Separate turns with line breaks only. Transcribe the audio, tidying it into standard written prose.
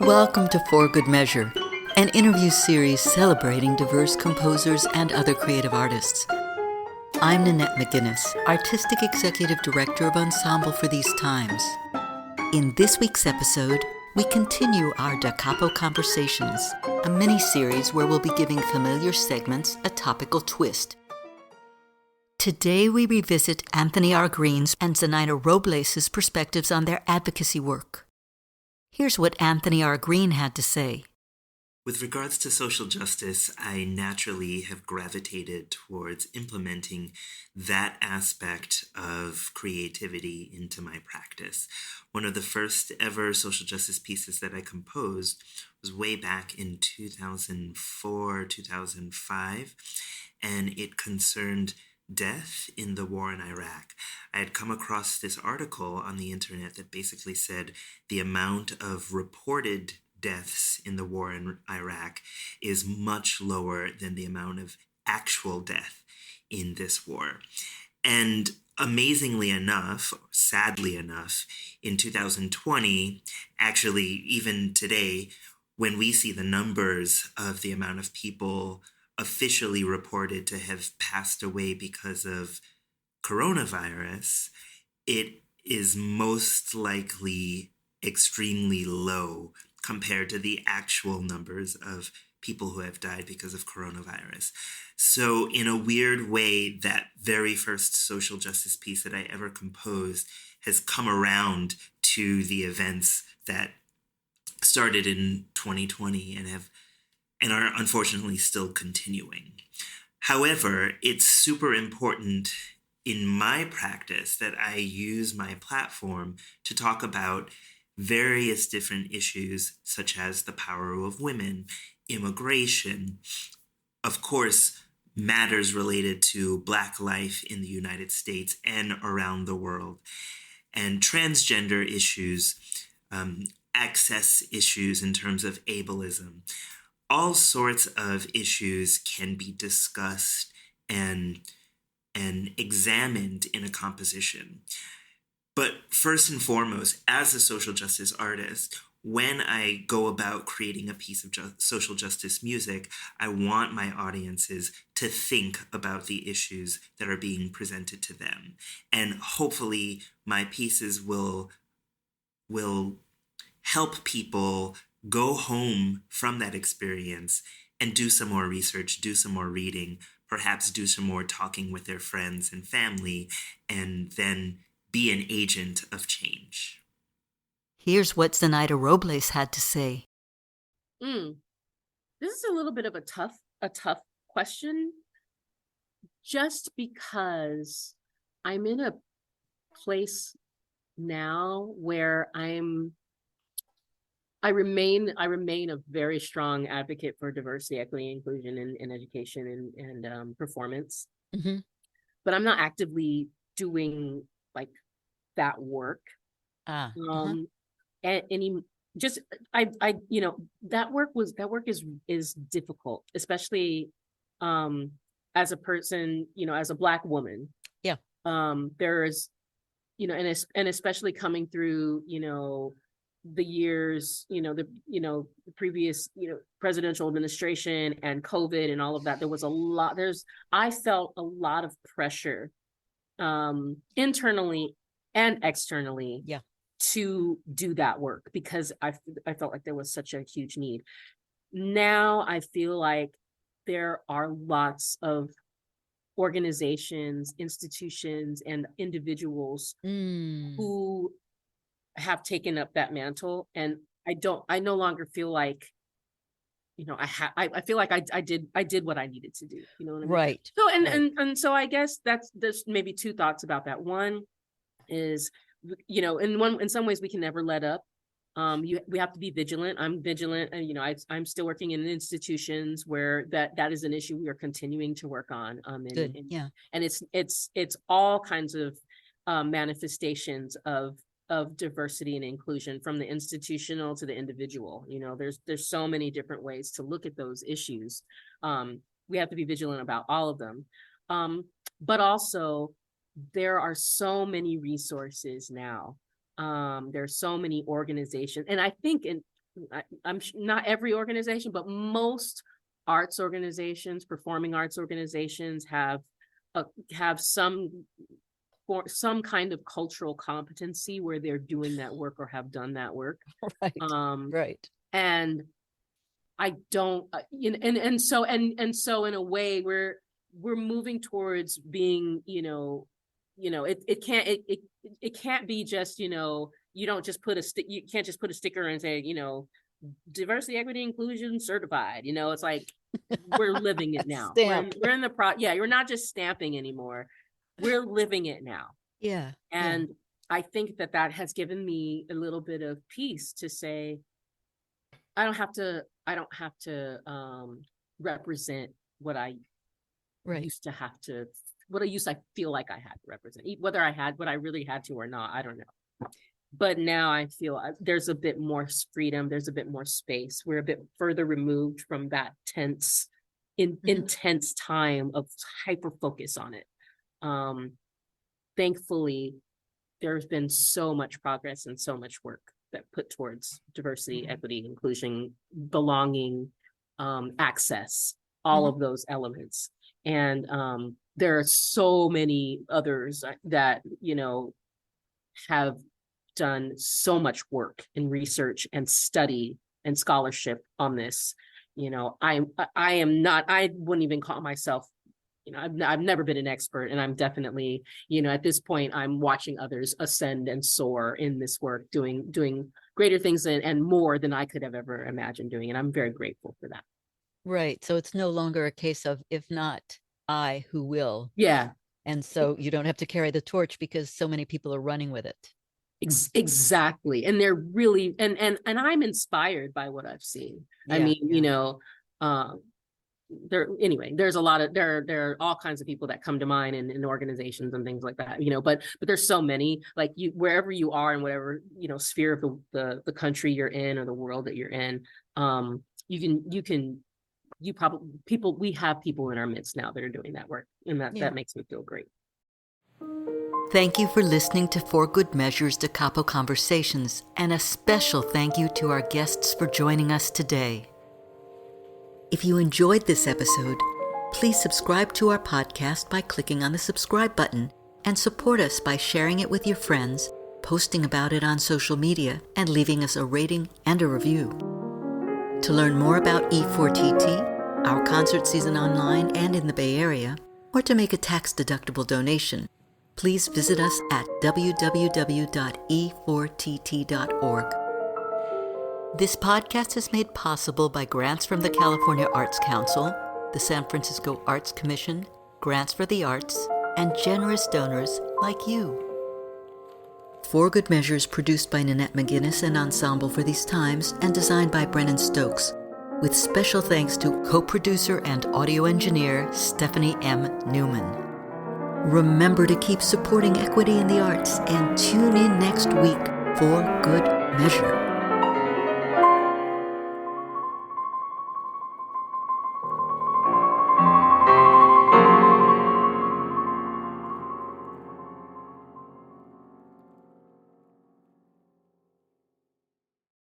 Welcome to For Good Measure, an interview series celebrating diverse composers and other creative artists. I'm Nanette McGuinness, Artistic Executive Director of Ensemble for these times. In this week's episode, we continue our Da Capo Conversations, a mini-series where we'll be giving familiar segments a topical twist. Today we revisit Anthony R. Green's and Zanaida Robles' perspectives on their advocacy work. Here's what Anthony R. Green had to say.
With regards to social justice, I naturally have gravitated towards implementing that aspect of creativity into my practice. One of the first ever social justice pieces that I composed was way back in 2004, 2005, and it concerned death in the war in Iraq. I had come across this article on the internet that basically said the amount of reported deaths in the war in Iraq is much lower than the amount of actual death in this war. And amazingly enough, sadly enough, in 2020, actually even today, when we see the numbers of the amount of people officially reported to have passed away because of coronavirus, it is most likely extremely low compared to the actual numbers of people who have died because of coronavirus. So in a weird way, that very first social justice piece that I ever composed has come around to the events that started in 2020 and are unfortunately still continuing. However, it's super important in my practice that I use my platform to talk about various different issues, such as the power of women, immigration, of course, matters related to Black life in the United States and around the world, and transgender issues, access issues in terms of ableism. All sorts of issues can be discussed and examined in a composition. But first and foremost, as a social justice artist, when I go about creating a piece of social justice music, I want my audiences to think about the issues that are being presented to them. And hopefully my pieces will help people go home from that experience and do some more research, do some more reading, perhaps do some more talking with their friends and family, and then be an agent of change.
Here's what Zanaida Robles had to say.
This is a little bit of a tough question, just because I'm in a place now where I remain a very strong advocate for diversity, equity, inclusion in education and performance. Mm-hmm. But I'm not actively doing like that work. That work is difficult, especially as a person, as a Black woman. Yeah. There's, and especially coming through, the years, the previous, presidential administration and COVID and all of that. There was I felt a lot of pressure internally and externally to do that work, because I felt like there was such a huge need. Now I feel like there are lots of organizations, institutions, and individuals who have taken up that mantle, and I no longer feel like, I feel like I did what I needed to do. You know what I mean? Right. So and so I guess there's maybe two thoughts about that. One is, in some ways we can never let up. We have to be vigilant. I'm vigilant, and I'm still working in institutions where that is an issue we are continuing to work on. And it's all kinds of manifestations of diversity and inclusion, from the institutional to the individual. There's so many different ways to look at those issues. We have to be vigilant about all of them. But also, there are so many resources now. There's so many organizations, and I think not every organization, but most arts organizations, performing arts organizations have some kind of cultural competency where they're doing that work or have done that work.
Right. Right.
And I don't, and so in a way we're moving towards being, it can't be just, you don't just you can't just put a sticker and say, diversity, equity, inclusion certified. It's like we're living it now. We're in the you're not just stamping anymore. We're living it now.
Yeah.
And I think that has given me a little bit of peace to say, I don't have to represent what I used to have to, I feel like I had to represent, whether I really had to or not, I don't know. But now I feel there's a bit more freedom. There's a bit more space. We're a bit further removed from that intense time of hyper focus on it. Thankfully, there's been so much progress and so much work that put towards diversity, equity, inclusion, belonging, access, all of those elements. And there are so many others that, have done so much work and research and study and scholarship on this. I wouldn't even call myself, I've never been an expert, and I'm definitely, at this point, I'm watching others ascend and soar in this work, doing greater things and more than I could have ever imagined doing. And I'm very grateful for that.
Right. So it's no longer a case of, if not I, who will?
Yeah.
And so you don't have to carry the torch because so many people are running with it.
Exactly. And they're really, and I'm inspired by what I've seen.
Yeah,
I mean, there's a lot of, there are all kinds of people that come to mind in organizations and things like that, but there's so many, like wherever you are in whatever, sphere of the country you're in or the world that you're in, we have people in our midst now that are doing that work, and that makes me feel great.
Thank you for listening to For Good Measures Da Capo Conversations, and a special thank you to our guests for joining us today. If you enjoyed this episode, please subscribe to our podcast by clicking on the subscribe button, and support us by sharing it with your friends, posting about it on social media, and leaving us a rating and a review. To learn more about E4TT, our concert season online and in the Bay Area, or to make a tax-deductible donation, please visit us at www.e4tt.org. This podcast is made possible by grants from the California Arts Council, the San Francisco Arts Commission, Grants for the Arts, and generous donors like you. For Good Measures produced by Nanette McGuinness and Ensemble for These Times, and designed by Brennan Stokes, with special thanks to co-producer and audio engineer Stephanie M. Neumann. Remember to keep supporting equity in the arts, and tune in next week for Good Measure.